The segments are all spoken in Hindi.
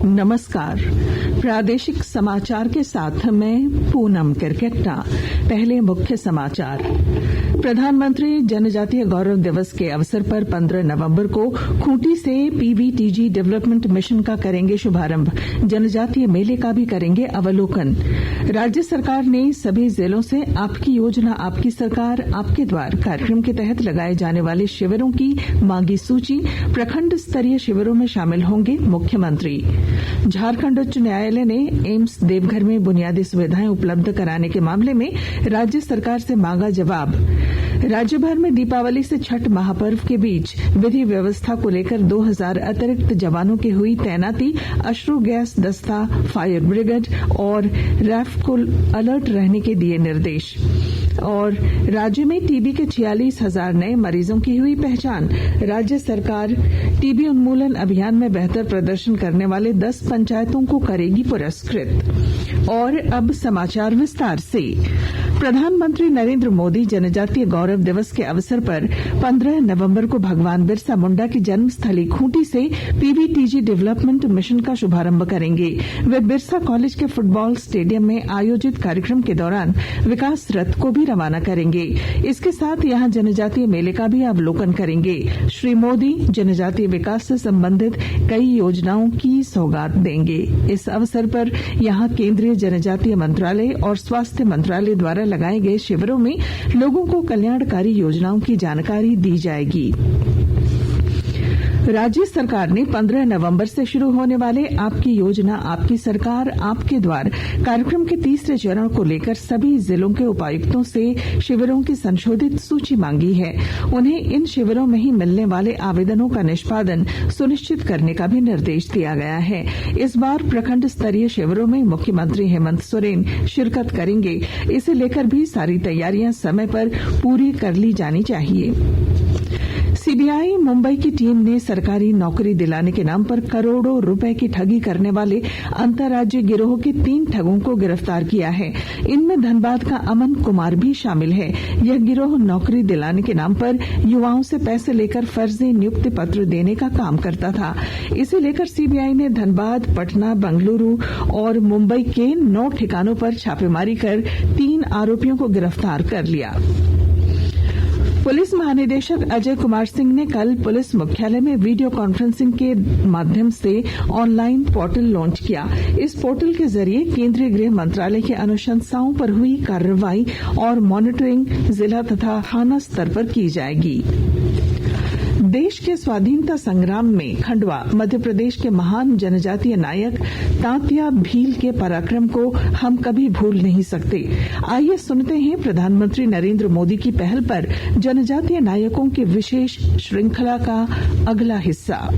नमस्कार। प्रादेशिक समाचार के साथ मैं पूनम किरकेट्टा। पहले मुख्य समाचार। प्रधानमंत्री जनजातीय गौरव दिवस के अवसर पर 15 नवंबर को खूंटी से पीवीटीजी डेवलपमेंट मिशन का करेंगे शुभारंभ। जनजातीय मेले का भी करेंगे अवलोकन। राज्य सरकार ने सभी जिलों से आपकी योजना आपकी सरकार आपके द्वार कार्यक्रम के तहत लगाए जाने वाले शिविरों की मांगी सूची। प्रखंड स्तरीय शिविरों में शामिल होंगे मुख्यमंत्री। झारखंड उच्च न्यायालय ने एम्स देवघर में बुनियादी सुविधाएं उपलब्ध कराने के मामले में राज्य सरकार से मांगा जवाब। राज्य भर में दीपावली से छठ महापर्व के बीच विधि व्यवस्था को लेकर 2000 अतिरिक्त जवानों की हुई तैनाती। अश्रु गैस दस्ता, फायर ब्रिगेड और रैफ को अलर्ट रहने के दिए निर्देश। और राज्य में टीबी के 46,000 नए मरीजों की हुई पहचान। राज्य सरकार टीबी उन्मूलन अभियान में बेहतर प्रदर्शन करने वाले 10 पंचायतों को करेगी पुरस्कृत। और अब समाचार विस्तार से। प्रधानमंत्री नरेंद्र मोदी जनजातीय गौरव दिवस के अवसर पर 15 नवंबर को भगवान बिरसा मुंडा की जन्मस्थली खूंटी से पीवीटीजी डेवलपमेंट मिशन का शुभारंभ करेंगे। वे बिरसा कॉलेज के फुटबॉल स्टेडियम में आयोजित कार्यक्रम के दौरान विकास रथ को भी रवाना करेंगे। इसके साथ यहां जनजातीय मेले का भी अवलोकन करेंगे। श्री मोदी जनजातीय विकास से संबंधित कई योजनाओं की सौगात देंगे। इस अवसर पर यहां केंद्रीय जनजातीय मंत्रालय और स्वास्थ्य मंत्रालय द्वारा लगाए गए शिविरों में लोगों को कल्याणकारी योजनाओं की जानकारी दी जाएगी। राज्य सरकार ने 15 नवंबर से शुरू होने वाले आपकी योजना आपकी सरकार आपके द्वार कार्यक्रम के तीसरे चरण को लेकर सभी जिलों के उपायुक्तों से शिविरों की संशोधित सूची मांगी है। उन्हें इन शिविरों में ही मिलने वाले आवेदनों का निष्पादन सुनिश्चित करने का भी निर्देश दिया गया है। इस बार प्रखंड स्तरीय शिविरों में मुख्यमंत्री हेमंत सोरेन शिरकत करेंगे। इसे लेकर भी सारी तैयारियां समय पर पूरी कर ली जानी चाहिए। सीबीआई मुंबई की टीम ने सरकारी नौकरी दिलाने के नाम पर करोड़ों रुपए की ठगी करने वाले अंतर्राज्यीय गिरोह के 3 ठगों को गिरफ्तार किया है। इनमें धनबाद का अमन कुमार भी शामिल है। यह गिरोह नौकरी दिलाने के नाम पर युवाओं से पैसे लेकर फर्जी नियुक्ति पत्र देने का काम करता था। इसे लेकर सीबीआई ने धनबाद, पटना, बेंगलुरु और मुंबई के 9 ठिकानों पर छापेमारी कर 3 आरोपियों को गिरफ्तार कर लिया। पुलिस महानिदेशक अजय कुमार सिंह ने कल पुलिस मुख्यालय में वीडियो कॉन्फ्रेंसिंग के माध्यम से ऑनलाइन पोर्टल लॉन्च किया। इस पोर्टल के जरिए केंद्रीय गृह मंत्रालय की अनुशंसाओं पर हुई कार्रवाई और मॉनिटरिंग जिला तथा थाना स्तर पर की जाएगी। देश के स्वाधीनता संग्राम में खंडवा मध्य प्रदेश के महान जनजातीय नायक तांतिया भील के पराक्रम को हम कभी भूल नहीं सकते। आइए सुनते हैं प्रधानमंत्री नरेंद्र मोदी की पहल पर जनजातीय नायकों की विशेष श्रृंखला का अगला हिस्सा।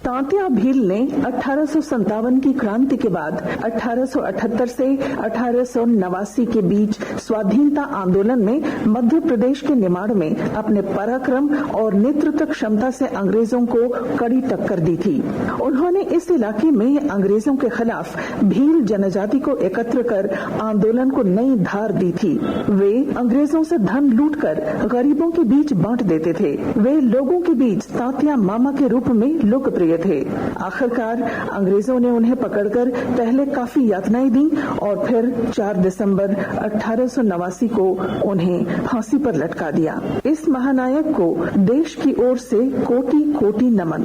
तांतिया भील ने 1857 की क्रांति के बाद 1878 से 1889 के बीच स्वाधीनता आंदोलन में मध्य प्रदेश के निमाड़ में अपने पराक्रम और नेतृत्व क्षमता से अंग्रेजों को कड़ी टक्कर दी थी। उन्होंने इस इलाके में अंग्रेजों के खिलाफ भील जनजाति को एकत्र कर आंदोलन को नई धार दी थी। वे अंग्रेजों से धन लूटकर गरीबों के बीच बांट देते थे। वे लोगों के बीच तांतिया मामा के रूप में लोकप्रिय थे। आखिरकार अंग्रेजों ने उन्हें पकड़कर पहले काफी यातनाएं दी और फिर 4 दिसंबर 1889 को उन्हें फांसी पर लटका दिया। इस महानायक को देश की ओर से कोटि कोटि नमन।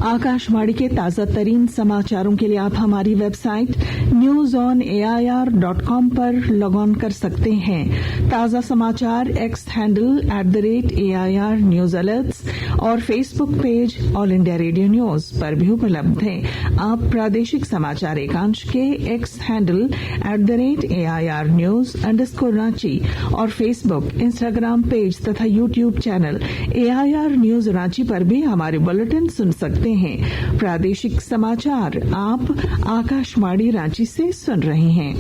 आकाशवाणी के ताजा तरीन समाचारों के लिए आप हमारी वेबसाइट newsonair.com पर लॉग ऑन कर सकते हैं। ताजा समाचार X handle @AIR news alerts और Facebook page All India Radio news पर भी उपलब्ध हैं। आप प्रादेशिक समाचार एकांश के X handle @AIR news _Ranchi और फेसबुक, इंस्टाग्राम पेज तथा YouTube channel AIR news Ranchi पर भी हमारे बुलेटिन सुन सकते हैं। प्रादेशिक समाचार आप आकाशवाणी रांची से सुन रहे हैं।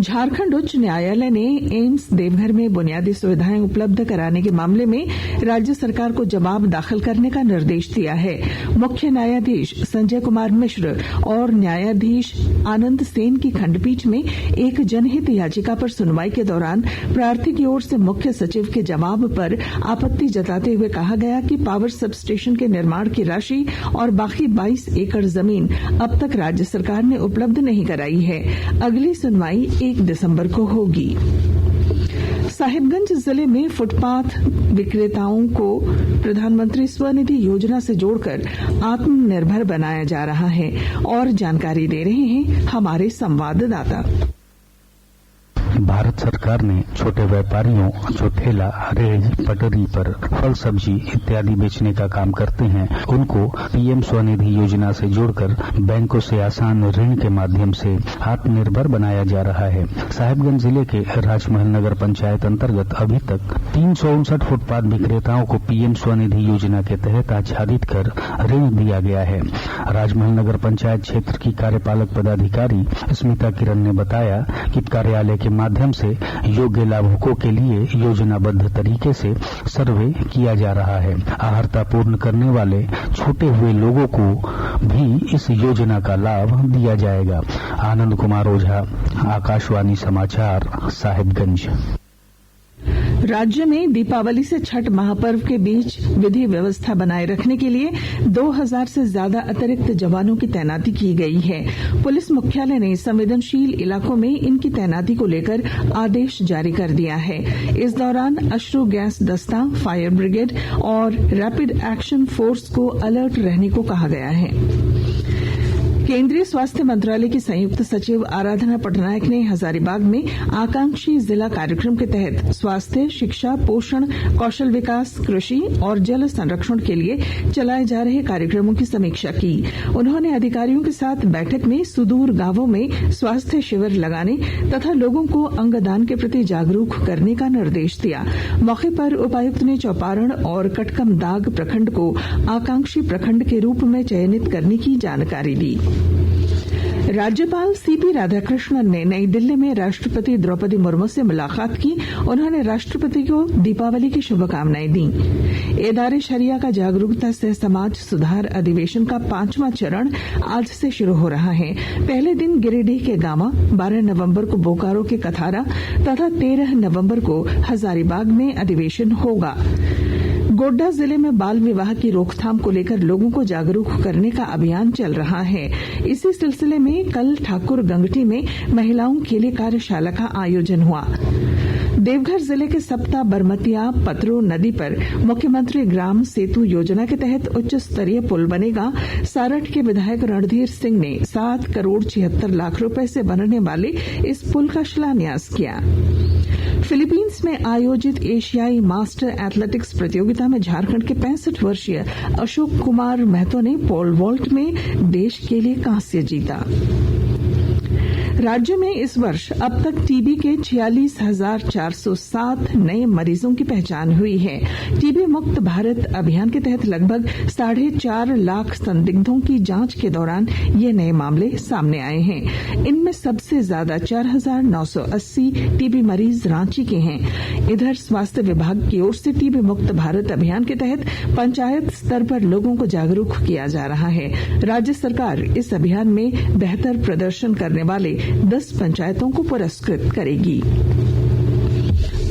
झारखंड उच्च न्यायालय ने एम्स देवघर में बुनियादी सुविधाएं उपलब्ध कराने के मामले में राज्य सरकार को जवाब दाखिल करने का निर्देश दिया है। मुख्य न्यायाधीश संजय कुमार मिश्र और न्यायाधीश आनंद सेन की खंडपीठ में एक जनहित याचिका पर सुनवाई के दौरान प्रार्थी की ओर से मुख्य सचिव के जवाब पर आपत्ति जताते हुए कहा गया कि पावर सब स्टेशन के निर्माण की राशि और बाकी 22 एकड़ जमीन अब तक राज्य सरकार ने उपलब्ध नहीं कराई है। अगली सुनवाई 1 दिसंबर को होगी। साहिबगंज जिले में फुटपाथ विक्रेताओं को प्रधानमंत्री स्वनिधि योजना से जोड़कर आत्मनिर्भर बनाया जा रहा है और जानकारी दे रहे हैं हमारे संवाददाता। भारत सरकार ने छोटे व्यापारियों जो ठेला, रेहड़ी, पटरी पर फल, सब्जी इत्यादि बेचने का काम करते हैं, उनको पीएम स्वनिधि योजना से जोड़कर बैंकों से आसान ऋण के माध्यम से आत्मनिर्भर बनाया जा रहा है। साहिबगंज जिले के राजमहल नगर पंचायत अंतर्गत अभी तक 359 फुटपाथ विक्रेताओं को पीएम स्वनिधि योजना के तहत आच्छादित कर ऋण दिया गया है। राजमहल नगर पंचायत क्षेत्र की कार्यपालक पदाधिकारी स्मिता किरण ने बताया कि कार्यालय के माध्यम से योग्य लाभुकों के लिए योजनाबद्ध तरीके से सर्वे किया जा रहा है। अर्हता पूर्ण करने वाले छूटे हुए लोगों को भी इस योजना का लाभ दिया जाएगा। आनंद कुमार ओझा, आकाशवाणी समाचार, साहिबगंज। राज्य में दीपावली से छठ महापर्व के बीच विधि व्यवस्था बनाए रखने के लिए 2000 से ज्यादा अतिरिक्त जवानों की तैनाती की गई है। पुलिस मुख्यालय ने संवेदनशील इलाकों में इनकी तैनाती को लेकर आदेश जारी कर दिया है। इस दौरान अश्रु गैस दस्ता, फायर ब्रिगेड और रैपिड एक्शन फोर्स को अलर्ट रहने को कहा गया है। केंद्रीय स्वास्थ्य मंत्रालय की संयुक्त सचिव आराधना पटनायक ने हजारीबाग में आकांक्षी जिला कार्यक्रम के तहत स्वास्थ्य, शिक्षा, पोषण, कौशल विकास, कृषि और जल संरक्षण के लिए चलाए जा रहे कार्यक्रमों की समीक्षा की। उन्होंने अधिकारियों के साथ बैठक में सुदूर गांवों में स्वास्थ्य शिविर लगाने तथा लोगों को अंगदान के प्रति जागरूक करने का निर्देश दिया। मौके पर उपायुक्त ने चौपारण और कटकमदाग प्रखंड को आकांक्षी प्रखंड के रूप में चयनित करने की जानकारी दी। राज्यपाल सीपी राधाकृष्णन ने नई दिल्ली में राष्ट्रपति द्रौपदी मुर्मू से मुलाकात की। उन्होंने राष्ट्रपति को दीपावली की शुभकामनाएं दी। एदारे शरिया का जागरूकता से समाज सुधार अधिवेशन का 5वां चरण आज से शुरू हो रहा है। पहले दिन गिरिडीह के गामा, 12 नवंबर को बोकारो के कथारा तथा 13 नवंबर को हजारीबाग में अधिवेशन होगा। गोड्डा जिले में बाल विवाह की रोकथाम को लेकर लोगों को जागरूक करने का अभियान चल रहा है। इसी सिलसिले में कल ठाकुर गंगटी में महिलाओं के लिए कार्यशाला का आयोजन हुआ। देवघर जिले के सप्ता बरमतिया पतरो नदी पर मुख्यमंत्री ग्राम सेतु योजना के तहत उच्च स्तरीय पुल बनेगा। सारठ के विधायक रणधीर सिंह ने 7 करोड़ 76 लाख रुपए से बनने वाले इस पुल का शिलान्यास किया। फिलीपींस में आयोजित एशियाई मास्टर एथलेटिक्स प्रतियोगिता में झारखंड के 65 वर्षीय अशोक कुमार महतो ने पोल वॉल्ट में देश के लिए कांस्य जीता। राज्य में इस वर्ष अब तक टीबी के 46,407 नए मरीजों की पहचान हुई है। टीबी मुक्त भारत अभियान के तहत लगभग 4.5 लाख संदिग्धों की जांच के दौरान ये नए मामले सामने आए हैं। इनमें सबसे ज्यादा 4,980 टीबी मरीज रांची के हैं। इधर स्वास्थ्य विभाग की ओर से टीबी मुक्त भारत अभियान के तहत पंचायत स्तर पर लोगों को जागरूक किया जा रहा है। राज्य सरकार इस अभियान में बेहतर प्रदर्शन करने वाले 10 पंचायतों को पुरस्कृत करेगी।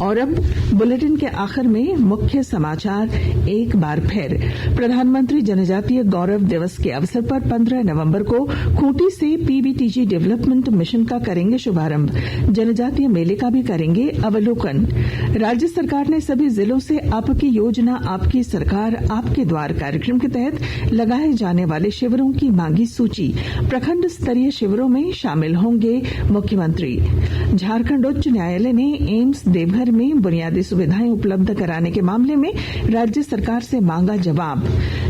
और अब बुलेटिन के आखिर में मुख्य समाचार एक बार फिर। प्रधानमंत्री जनजातीय गौरव दिवस के अवसर पर 15 नवंबर को खूंटी से पीबीटीजी डेवलपमेंट मिशन का करेंगे शुभारंभ। जनजातीय मेले का भी करेंगे अवलोकन। राज्य सरकार ने सभी जिलों से आपकी योजना आपकी सरकार आपके द्वार कार्यक्रम के तहत लगाए जाने वाले शिविरों की मांगी सूची। प्रखंड स्तरीय शिविरों में शामिल होंगे मुख्यमंत्री। झारखंड उच्च न्यायालय ने एम्स देवघर में बुनियादी सुविधाएं उपलब्ध कराने के मामले में राज्य सरकार से मांगा जवाब।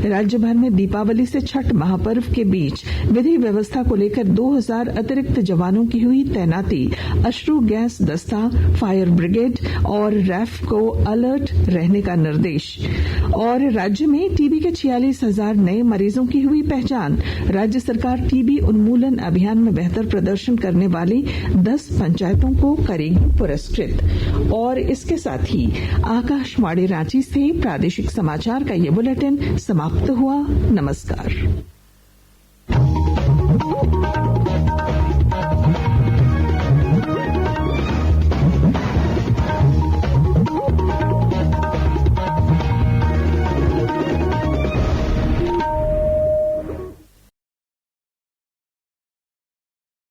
राज्य भर में दीपावली से छठ महापर्व के बीच विधि व्यवस्था को लेकर 2000 अतिरिक्त जवानों की हुई तैनाती। अश्रु गैस दस्ता, फायर ब्रिगेड और रैफ को अलर्ट रहने का निर्देश। और राज्य में टीबी के 46,000 नए मरीजों की हुई पहचान। राज्य सरकार टीबी उन्मूलन अभियान में बेहतर प्रदर्शन करने वाली 10 पंचायतों को करेगी पुरस्कृत। और इसके साथ ही आकाशवाणी रांची से प्रादेशिक समाचार का ये बुलेटिन समाप्त हुआ। नमस्कार।